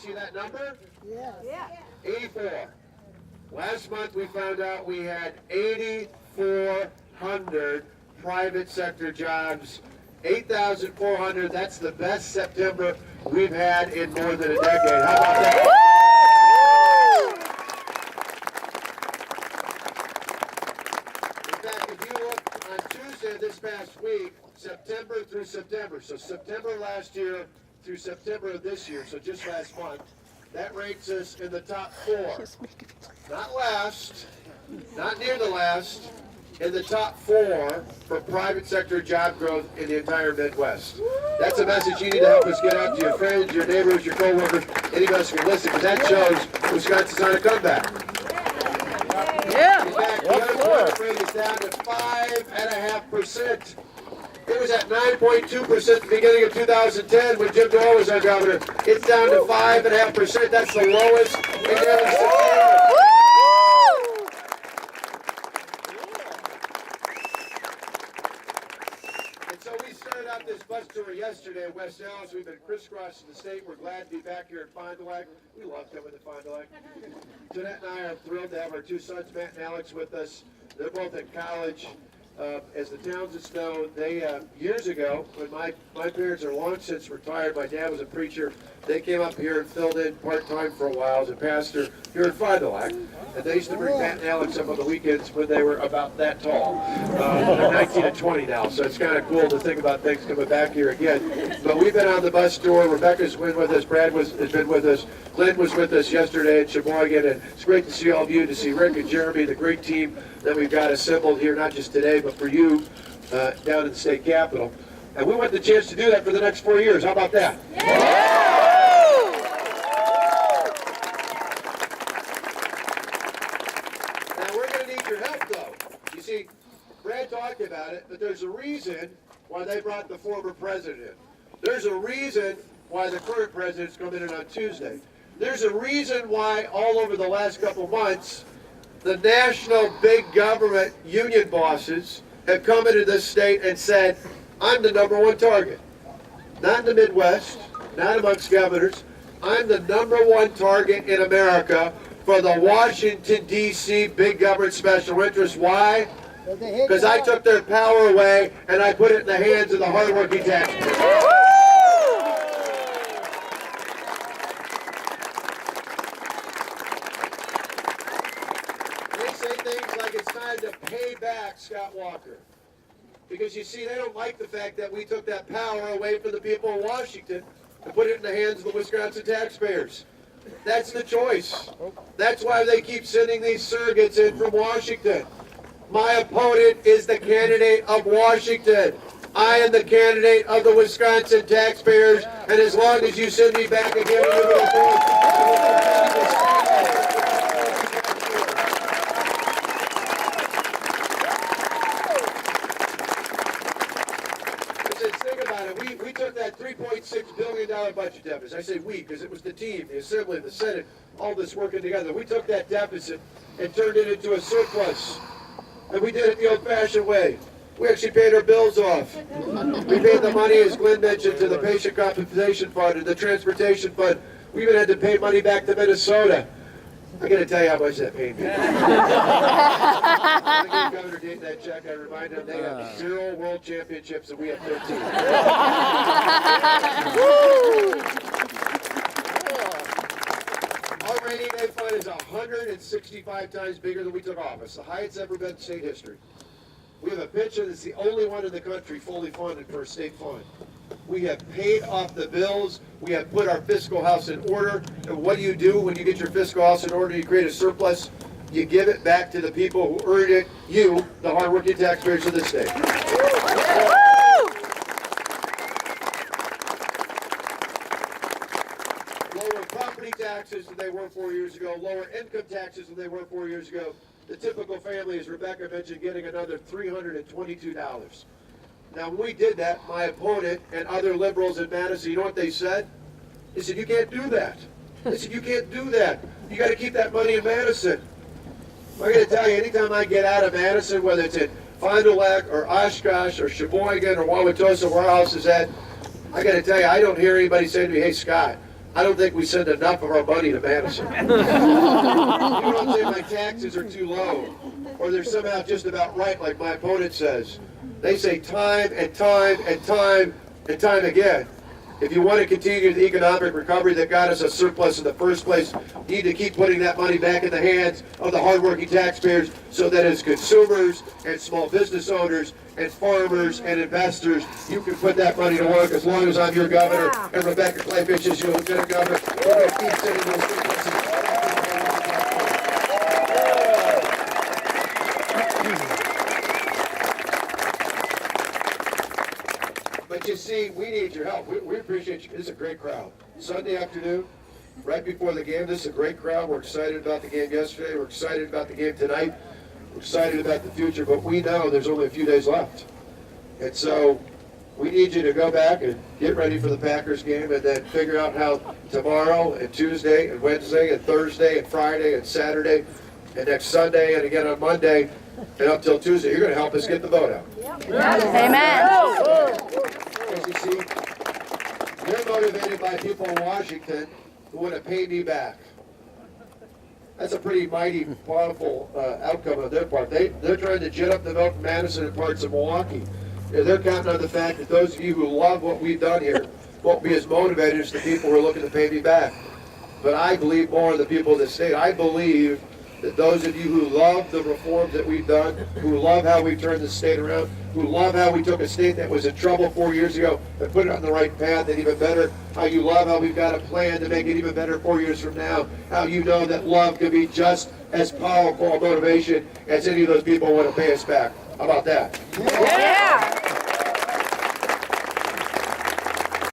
see that number? Yeah. 84. Last month we found out we had 8,400 private sector jobs. 8,400, that's the best September we've had in more than a decade. How about that? In fact, if you look on Tuesday this past week, September through September, so September last year through September of this year, so just last month, that rates us in the top 4. Not last, not near the last, in the top 4 for private sector job growth in the entire Midwest. That's a message you need to help us get out to your friends, your neighbors, your co-workers, anybody else who can listen, because that shows Wisconsin's on a comeback. Yeah. In fact, the unemployment rate is down to 5.5%. It was at 9.2% at the beginning of 2010 when Jim Doyle was our governor. It's down to 5.5%. That's the lowest in nearly 6 years. And so we started out this bus tour yesterday in West Dallas. We've been crisscrossing the state. We're glad to be back here at Fond du Lac. We love coming to Fond du Lac. Jeanette and I are thrilled to have our 2 sons, Matt and Alex, with us. They're both in college. As the Townsends know, they years ago, when my parents are long since retired, my dad was a preacher. They came up here and filled in part-time for a while as a pastor here at Fond du Lac. And they used to bring Matt and Alex up on the weekends when they were about that tall. They're 19 and 20 now, so it's kind of cool to think about things coming back here again. But we've been on the bus tour. Rebecca's been with us. Brad has been with us. Lynn was with us yesterday in Sheboygan, and it's great to see all of you, to see Rick and Jeremy, the great team that we've got assembled here, not just today, but for you down in the state capitol. And we want the chance to do that for the next 4 years. How about that? Yeah. Now, we're going to need your help, though. You see, Brad talked about it, but there's a reason why they brought the former president in. There's a reason why the current president's coming in on Tuesday. There's a reason why all over the last couple months, the national big government union bosses have come into this state and said, I'm the #1 target. Not in the Midwest, not amongst governors. I'm the #1 target in America for the Washington, D.C. big government special interest. Why? Because I took their power away and I put it in the hands of the hardworking taxpayers. It's time to pay back Scott Walker. Because you see, they don't like the fact that we took that power away from the people of Washington and put it in the hands of the Wisconsin taxpayers. That's the choice. That's why they keep sending these surrogates in from Washington. My opponent is the candidate of Washington. I am the candidate of the Wisconsin taxpayers, and as long as you send me back again, think about it. We took that $3.6 billion budget deficit. I say we because it was the team, the Assembly, the Senate, all this working together. We took that deficit and turned it into a surplus. And we did it the old-fashioned way. We actually paid our bills off. We paid the money, as Glenn mentioned, to the Patient Compensation Fund and the Transportation Fund. We even had to pay money back to Minnesota. I got to tell you how much that paid me. I give Governor Dayton that check. I remind him they have 0 world championships and we have 13. Our rainy day fund is 165 times bigger than we took office, the highest ever been in state history. We have a pension that's the only one in the country fully funded for a state fund. We have paid off the bills. We have put our fiscal house in order. And what do when you get your fiscal house in order? You create a surplus. You give it back to the people who earned it, you, the hardworking taxpayers of the state. Lower property taxes than they were 4 years ago. Lower income taxes than they were 4 years ago. The typical family, as Rebecca mentioned, getting another $322. Now, when we did that, my opponent and other liberals in Madison, you know what they said? They said, you can't do that. They said, you can't do that. You got to keep that money in Madison. I'm going to tell you, anytime I get out of Madison, whether it's in Fond du Lac or Oshkosh or Sheboygan or Wauwatosa, where our house is at, I got to tell you, I don't hear anybody saying to me, hey, Scott, I don't think we send enough of our money to Madison. You don't say my taxes are too low, or they're somehow just about right, like my opponent says. They say time and time and time and time again. If you want to continue the economic recovery that got us a surplus in the first place, you need to keep putting that money back in the hands of the hardworking taxpayers so that as consumers and small business owners and farmers and investors, you can put that money to work. As long as I'm your governor and Rebecca Clayfish is your lieutenant governor, we're going to keep sending those surpluses. But you see, we need your help. We appreciate you. This is a great crowd. Sunday afternoon, right before the game, this is a great crowd. We're excited about the game yesterday. We're excited about the game tonight. We're excited about the future, but we know there's only a few days left. And so we need you to go back and get ready for the Packers game and then figure out how tomorrow and Tuesday and Wednesday and Thursday and Friday and Saturday and next Sunday and again on Monday and up till Tuesday, you're going to help us get the vote out. Amen. Because you see, they're motivated by people in Washington who want to pay me back. That's a pretty mighty, powerful outcome on their part. They're trying to gin up the vote in Madison and parts of Milwaukee. They're counting on the fact that those of you who love what we've done here won't be as motivated as the people who are looking to pay me back. But I believe more in the people of the state. I believe that those of you who love the reforms that we've done, who love how we've turned the state around, who love how we took a state that was in trouble 4 years ago and put it on the right path, and even better, how you love how we've got a plan to make it even better 4 years from now, how you know that love can be just as powerful a motivation as any of those people want to pay us back. How about that? Yeah.